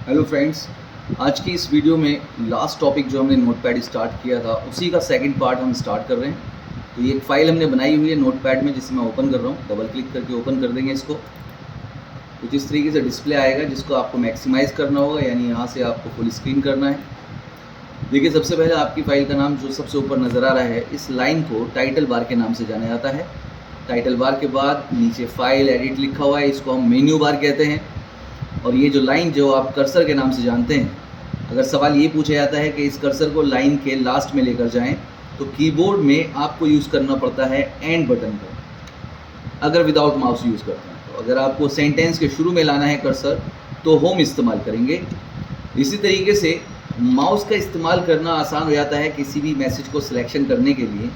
Hello friends, आज की इस वीडियो में लास्ट टॉपिक जो हमने नोटपैड स्टार्ट किया था उसी का सेकंड पार्ट हम स्टार्ट कर रहे हैं। तो ये एक फ़ाइल हमने बनाई हुई है नोटपैड में, जिसे मैं ओपन कर रहा हूँ। डबल क्लिक करके ओपन कर देंगे इसको। कुछ इस तरीके से डिस्प्ले आएगा जिसको आपको मैक्सिमाइज़ करना होगा, यानी यहाँ से आपको फुल स्क्रीन करना है। देखिए, सबसे पहले आपकी फ़ाइल का नाम जो सबसे ऊपर नज़र आ रहा है, इस लाइन को टाइटल बार के नाम से जाना जाता है। टाइटल बार के बाद नीचे फाइल एडिट लिखा हुआ है, इसको हम मेन्यू बार कहते हैं। और ये जो लाइन जो आप कर्सर के नाम से जानते हैं, अगर सवाल ये पूछा जाता है कि इस कर्सर को लाइन के लास्ट में लेकर जाएं, तो कीबोर्ड में आपको यूज़ करना पड़ता है एंड बटन को, अगर विदाउट माउस यूज़ करते हैं। तो अगर आपको सेंटेंस के शुरू में लाना है कर्सर, तो होम इस्तेमाल करेंगे। इसी तरीके से माउस का इस्तेमाल करना आसान हो जाता है किसी भी मैसेज को सिलेक्शन करने के लिए।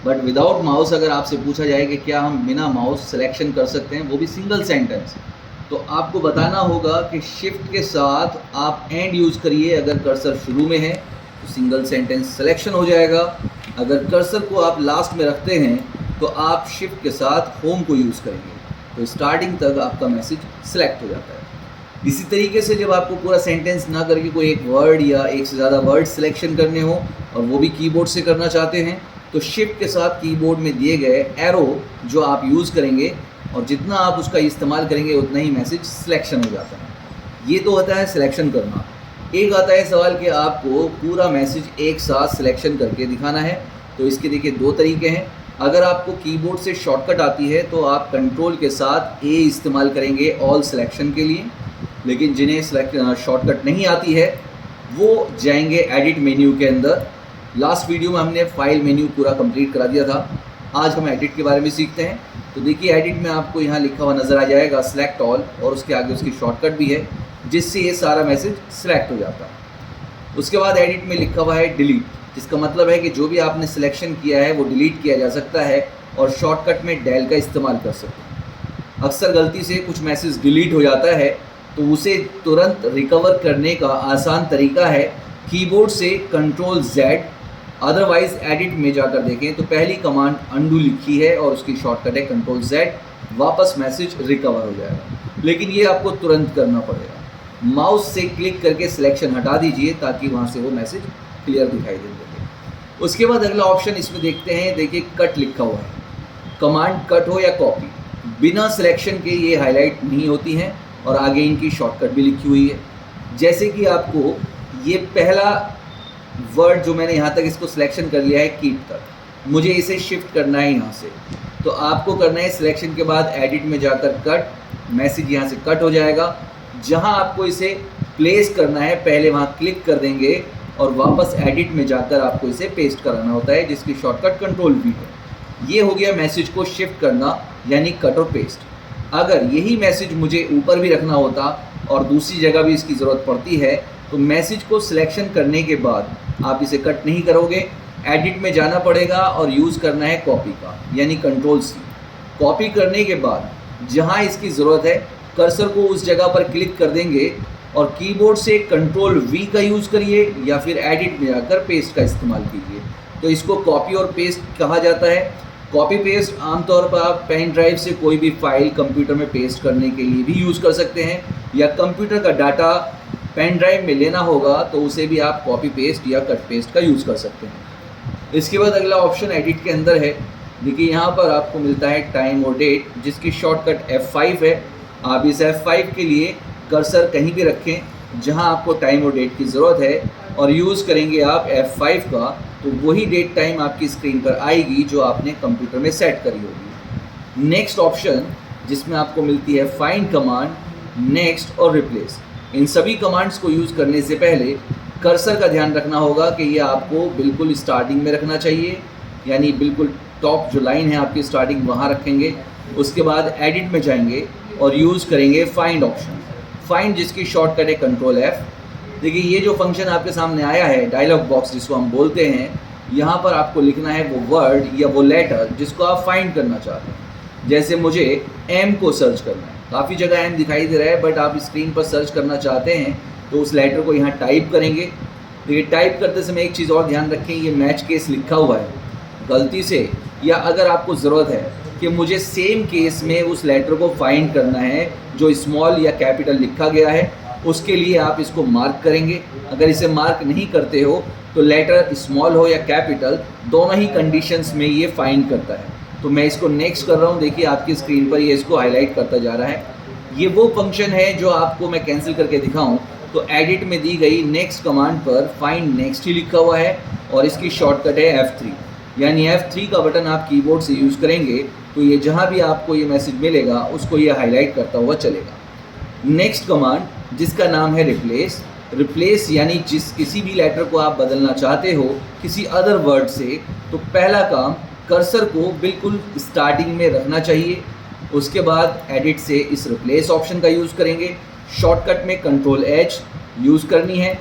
बट विदाउट माउस अगर आपसे पूछा जाए कि क्या हम बिना माउस सिलेक्शन कर सकते हैं, वो भी सिंगल सेंटेंस, तो आपको बताना होगा कि शिफ्ट के साथ आप एंड यूज़ करिए। अगर कर्सर शुरू में है तो सिंगल सेंटेंस सिलेक्शन हो जाएगा। अगर कर्सर को आप लास्ट में रखते हैं तो आप शिफ्ट के साथ होम को यूज़ करेंगे, तो स्टार्टिंग तक आपका मैसेज सिलेक्ट हो जाता है। इसी तरीके से जब आपको पूरा सेंटेंस ना करके कोई एक वर्ड या एक से ज़्यादा वर्ड सिलेक्शन करने हो और वो भी कीबोर्ड से करना चाहते हैं, तो शिफ्ट के साथ कीबोर्ड में दिए गए एरो जो आप यूज़ करेंगे और जितना आप उसका इस्तेमाल करेंगे उतना ही मैसेज सिलेक्शन हो जाता है। ये तो होता है सिलेक्शन करना। एक आता है सवाल कि आपको पूरा मैसेज एक साथ सिलेक्शन करके दिखाना है। तो इसके देखिए दो तरीके हैं। अगर आपको कीबोर्ड से शॉर्टकट आती है तो आप कंट्रोल के साथ ए इस्तेमाल करेंगे ऑल सिलेक्शन के लिए, लेकिन जिन्हें शॉर्टकट नहीं आती है वो जाएंगे एडिट मेन्यू के अंदर। लास्ट वीडियो में हमने फाइल मेन्यू पूरा कंप्लीट करा दिया था। आज हम एडिट के बारे में सीखते हैं। तो देखिए, एडिट में आपको यहाँ लिखा हुआ नज़र आ जाएगा सेलेक्ट ऑल, और उसके आगे उसकी शॉर्टकट भी है जिससे ये सारा मैसेज सिलेक्ट हो जाता है। उसके बाद एडिट में लिखा हुआ है डिलीट, जिसका मतलब है कि जो भी आपने सिलेक्शन किया है वो डिलीट किया जा सकता है और शॉर्टकट में डेल का इस्तेमाल कर सकते हैं। अक्सर गलती से कुछ मैसेज डिलीट हो जाता है तो उसे तुरंत रिकवर करने का आसान तरीका है कीबोर्ड से कंट्रोल Z। अदरवाइज़ एडिट में जाकर देखें तो पहली कमांड अंडू लिखी है और उसकी शॉर्टकट है कंट्रोल Z, वापस मैसेज रिकवर हो जाएगा। लेकिन ये आपको तुरंत करना पड़ेगा। माउस से क्लिक करके सिलेक्शन हटा दीजिए ताकि वहाँ से वो मैसेज क्लियर दिखाई दे सके। उसके बाद अगला ऑप्शन इसमें देखते हैं। देखिए, कट लिखा हुआ है। कमांड कट हो या कॉपी, बिना सिलेक्शन के ये हाईलाइट नहीं होती हैं और आगे इनकी शॉर्टकट भी लिखी हुई है। जैसे कि आपको ये पहला वर्ड जो मैंने यहाँ तक इसको सिलेक्शन कर लिया है कीप तक, मुझे इसे शिफ्ट करना है यहाँ से, तो आपको करना है सिलेक्शन के बाद एडिट में जाकर कट, मैसेज यहाँ से कट हो जाएगा। जहाँ आपको इसे प्लेस करना है पहले वहाँ क्लिक कर देंगे और वापस एडिट में जाकर आपको इसे पेस्ट कराना होता है, जिसकी शॉर्टकट कंट्रोल V है। ये हो गया मैसेज को शिफ्ट करना, यानी कट और पेस्ट। अगर यही मैसेज मुझे ऊपर भी रखना होता और दूसरी जगह भी इसकी ज़रूरत पड़ती है, तो मैसेज को सिलेक्शन करने के बाद आप इसे कट नहीं करोगे, एडिट में जाना पड़ेगा और यूज़ करना है कॉपी का, यानी कंट्रोल C। कॉपी करने के बाद जहां इसकी ज़रूरत है कर्सर को उस जगह पर क्लिक कर देंगे और कीबोर्ड से कंट्रोल V का यूज़ करिए या फिर एडिट में जाकर पेस्ट का इस्तेमाल कीजिए। तो इसको कॉपी और पेस्ट कहा जाता है। कॉपी पेस्ट आमतौर पर आप पेन ड्राइव से कोई भी फाइल कंप्यूटर में पेस्ट करने के लिए भी यूज़ कर सकते हैं, या कंप्यूटर का डाटा पेन ड्राइव में लेना होगा तो उसे भी आप कॉपी पेस्ट या कट पेस्ट का यूज़ कर सकते हैं। इसके बाद अगला ऑप्शन एडिट के अंदर है। देखिए, यहाँ पर आपको मिलता है टाइम और डेट, जिसकी शॉर्टकट F5 है। आप इस F5 के लिए कर्सर कहीं भी रखें जहाँ आपको टाइम और डेट की ज़रूरत है और यूज़ करेंगे आप F5 का, तो वही डेट टाइम आपकी स्क्रीन पर आएगी जो आपने कंप्यूटर में सेट करी होगी। नेक्स्ट ऑप्शन जिसमें आपको मिलती है फाइंड कमांड, नेक्स्ट और रिप्लेस। इन सभी कमांड्स को यूज़ करने से पहले कर्सर का ध्यान रखना होगा कि ये आपको बिल्कुल स्टार्टिंग में रखना चाहिए, यानी बिल्कुल टॉप जो लाइन है आपकी स्टार्टिंग वहाँ रखेंगे। उसके बाद एडिट में जाएंगे और यूज़ करेंगे फाइंड ऑप्शन, फाइंड जिसकी शॉर्टकट है कंट्रोल F। देखिए, ये जो फंक्शन आपके सामने आया है डायलॉग बॉक्स जिसको हम बोलते हैं, यहाँ पर आपको लिखना है वो वर्ड या वो लेटर जिसको आप फाइंड करना चाहते हैं। जैसे मुझे M को सर्च करना है, काफ़ी जगह M दिखाई दे रहा है बट आप स्क्रीन पर सर्च करना चाहते हैं तो उस लेटर को यहाँ टाइप करेंगे। तो ये टाइप करते समय एक चीज़ और ध्यान रखें, ये मैच केस लिखा हुआ है। गलती से या अगर आपको ज़रूरत है कि मुझे सेम केस में उस लेटर को फाइंड करना है जो स्मॉल या कैपिटल लिखा गया है, उसके लिए आप इसको मार्क करेंगे। अगर इसे मार्क नहीं करते हो तो लेटर स्मॉल हो या कैपिटल, दोनों ही कंडीशंस में ये फाइंड करता है। तो मैं इसको नेक्स्ट कर रहा हूँ, देखिए आपकी स्क्रीन पर ये इसको हाईलाइट करता जा रहा है। ये वो फंक्शन है जो आपको मैं कैंसिल करके दिखाऊं तो एडिट में दी गई नेक्स्ट कमांड पर फाइंड नेक्स्ट ही लिखा हुआ है और इसकी शॉर्टकट है F3। यानी F3 का बटन आप कीबोर्ड से यूज़ करेंगे तो ये जहाँ भी आपको ये मैसेज मिलेगा उसको ये हाईलाइट करता हुआ चलेगा। नेक्स्ट कमांड जिसका नाम है रिप्लेस यानी किसी भी लेटर को आप बदलना चाहते हो किसी अदर वर्ड से, तो पहला काम कर्सर को बिल्कुल स्टार्टिंग में रखना चाहिए। उसके बाद एडिट से इस रिप्लेस ऑप्शन का यूज़ करेंगे। शॉर्टकट में Ctrl+H यूज़ करनी है।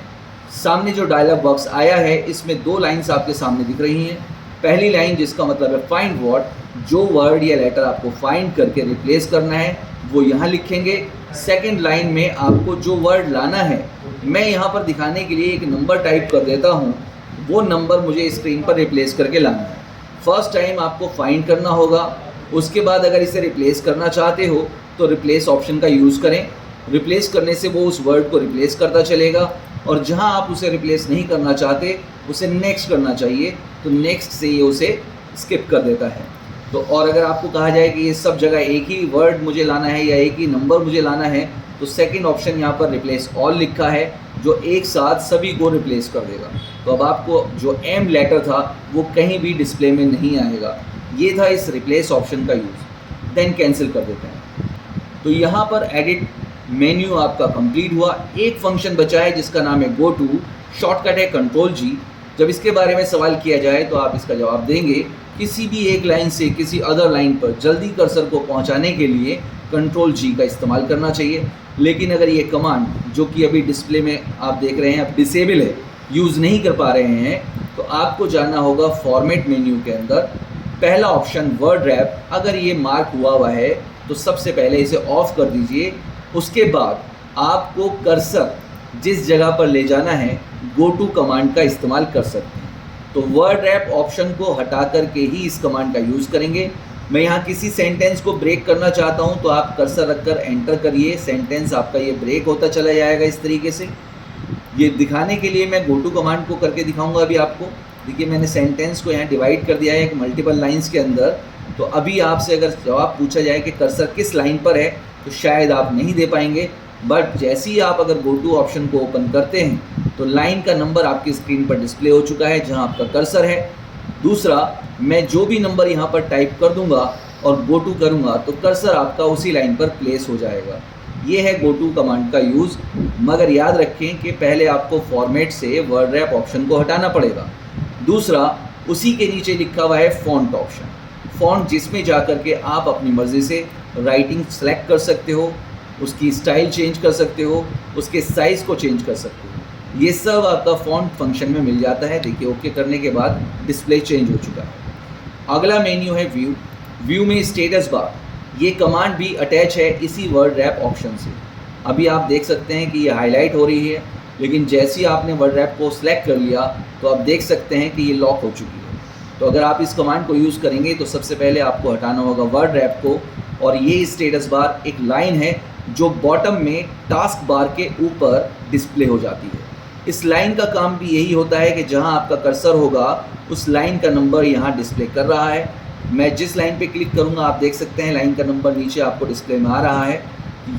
सामने जो डायलॉग बॉक्स आया है इसमें दो लाइन्स आपके सामने दिख रही हैं। पहली लाइन जिसका मतलब है फाइंड वर्ड, जो वर्ड या लेटर आपको फाइंड करके रिप्लेस करना है वो यहाँ लिखेंगे। सेकंड लाइन में आपको जो वर्ड लाना है, मैं यहाँ पर दिखाने के लिए एक नंबर टाइप कर देता हूँ, वो नंबर मुझे स्क्रीन पर रिप्लेस करके लाना है। फर्स्ट टाइम आपको फाइंड करना होगा। उसके बाद अगर इसे रिप्लेस करना चाहते हो तो रिप्लेस ऑप्शन का यूज़ करें। रिप्लेस करने से वो उस वर्ड को रिप्लेस करता चलेगा और जहां आप उसे रिप्लेस नहीं करना चाहते उसे नेक्स्ट करना चाहिए, तो नेक्स्ट से ये उसे स्किप कर देता है। तो और अगर आपको कहा जाए कि ये सब जगह एक ही वर्ड मुझे लाना है या एक ही नंबर मुझे लाना है, तो सेकंड ऑप्शन यहाँ पर रिप्लेस ऑल लिखा है जो एक साथ सभी को रिप्लेस कर देगा। तो अब आपको जो M लेटर था वो कहीं भी डिस्प्ले में नहीं आएगा। ये था इस रिप्लेस ऑप्शन का यूज़। देन कैंसिल कर देते हैं। तो यहाँ पर एडिट मेन्यू आपका कंप्लीट हुआ। एक फंक्शन बचा है जिसका नाम है गो टू, शॉर्टकट है Ctrl+G। जब इसके बारे में सवाल किया जाए तो आप इसका जवाब देंगे किसी भी एक लाइन से किसी अदर लाइन पर जल्दी कर्सर को पहुंचाने के लिए Ctrl+G का इस्तेमाल करना चाहिए। लेकिन अगर ये कमांड जो कि अभी डिस्प्ले में आप देख रहे हैं अब डिसेबल है, यूज़ नहीं कर पा रहे हैं, तो आपको जाना होगा फॉर्मेट मेन्यू के अंदर। पहला ऑप्शन वर्ड रैप, अगर ये मार्क हुआ है तो सबसे पहले इसे ऑफ कर दीजिए। उसके बाद आपको कर्सर जिस जगह पर ले जाना है गो टू कमांड का इस्तेमाल कर सकते हैं। तो वर्ड रैप ऑप्शन को हटा करके ही इस कमांड का यूज़ करेंगे। मैं यहाँ किसी सेंटेंस को ब्रेक करना चाहता हूँ तो आप कर्सर रखकर एंटर करिए, सेंटेंस आपका ये ब्रेक होता चला जाएगा इस तरीके से। ये दिखाने के लिए मैं गो टू कमांड को करके दिखाऊंगा अभी आपको। देखिए मैंने सेंटेंस को यहाँ डिवाइड कर दिया है एक मल्टीपल लाइंस के अंदर। तो अभी आपसे अगर जवाब पूछा जाए कि कर्सर किस लाइन पर है तो शायद आप नहीं दे पाएंगे, बट जैसे ही आप अगर गो टू ऑप्शन को ओपन करते हैं तो लाइन का नंबर आपकी स्क्रीन पर डिस्प्ले हो चुका है जहां आपका कर्सर है। दूसरा, मैं जो भी नंबर यहां पर टाइप कर दूंगा और गो टू करूँगा तो कर्सर आपका उसी लाइन पर प्लेस हो जाएगा। ये है गो टू कमांड का यूज़। मगर याद रखें कि पहले आपको फॉर्मेट से वर्ड रैप ऑप्शन को हटाना पड़ेगा। दूसरा, उसी के नीचे लिखा हुआ है फ़ॉन्ट ऑप्शन, फ़ॉन्ट जिसमें जा कर के आप अपनी मर्ज़ी से राइटिंग सेलेक्ट कर सकते हो, उसकी स्टाइल चेंज कर सकते हो, उसके साइज़ को चेंज कर सकते हो। ये सब आपका फ़ॉन्ट फंक्शन में मिल जाता है। देखिए ओके करने के बाद डिस्प्ले चेंज हो चुका है। अगला मेन्यू है व्यू। व्यू में स्टेटस बार, ये कमांड भी अटैच है इसी वर्ड रैप ऑप्शन से। अभी आप देख सकते हैं कि ये हाईलाइट हो रही है, लेकिन जैसे ही आपने वर्ड रैप को सिलेक्ट कर लिया तो आप देख सकते हैं कि ये लॉक हो चुकी है। तो अगर आप इस कमांड को यूज़ करेंगे तो सबसे पहले आपको हटाना होगा वर्ड रैप को, और ये स्टेटस बार एक लाइन है जो बॉटम में टास्क बार के ऊपर डिस्प्ले हो जाती है। इस लाइन का काम भी यही होता है कि जहां आपका कर्सर होगा उस लाइन का नंबर यहां डिस्प्ले कर रहा है। मैं जिस लाइन पे क्लिक करूंगा आप देख सकते हैं लाइन का नंबर नीचे आपको डिस्प्ले में आ रहा है।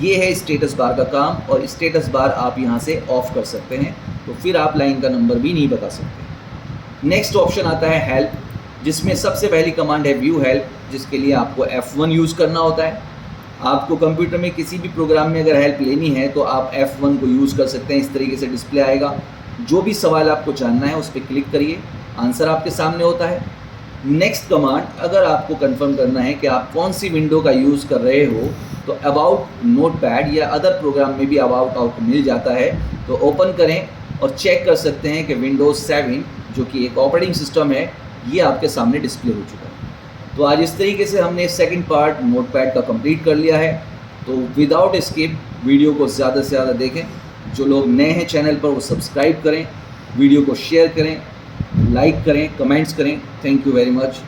ये है स्टेटस बार का काम, और स्टेटस बार आप यहां से ऑफ कर सकते हैं, तो फिर आप लाइन का नंबर भी नहीं बता सकते। नेक्स्ट ऑप्शन आता है हेल्प, जिसमें सबसे पहली कमांड है व्यू हेल्प, जिसके लिए आपको F1 यूज़ करना होता है। आपको कंप्यूटर में किसी भी प्रोग्राम में अगर हेल्प लेनी है तो आप F1 को यूज़ कर सकते हैं। इस तरीके से डिस्प्ले आएगा। जो भी सवाल आपको जानना है उस पर क्लिक करिए, आंसर आपके सामने होता है। नेक्स्ट कमांड, अगर आपको कंफर्म करना है कि आप कौन सी विंडो का यूज़ कर रहे हो तो अबाउट नोटपैड या अदर प्रोग्राम में भी अबाउट आउट मिल जाता है, तो ओपन करें और चेक कर सकते हैं कि विंडोज़ 7 जो कि एक ऑपरेटिंग सिस्टम है ये आपके सामने डिस्प्ले हो चुका है। तो आज इस तरीके से हमने सेकंड पार्ट नोटपैड का कंप्लीट कर लिया है। तो विदाउट स्किप वीडियो को ज़्यादा से ज़्यादा देखें। जो लोग नए हैं चैनल पर वो सब्सक्राइब करें, वीडियो को शेयर करें, लाइक करें, कमेंट्स करें। Thank you very much.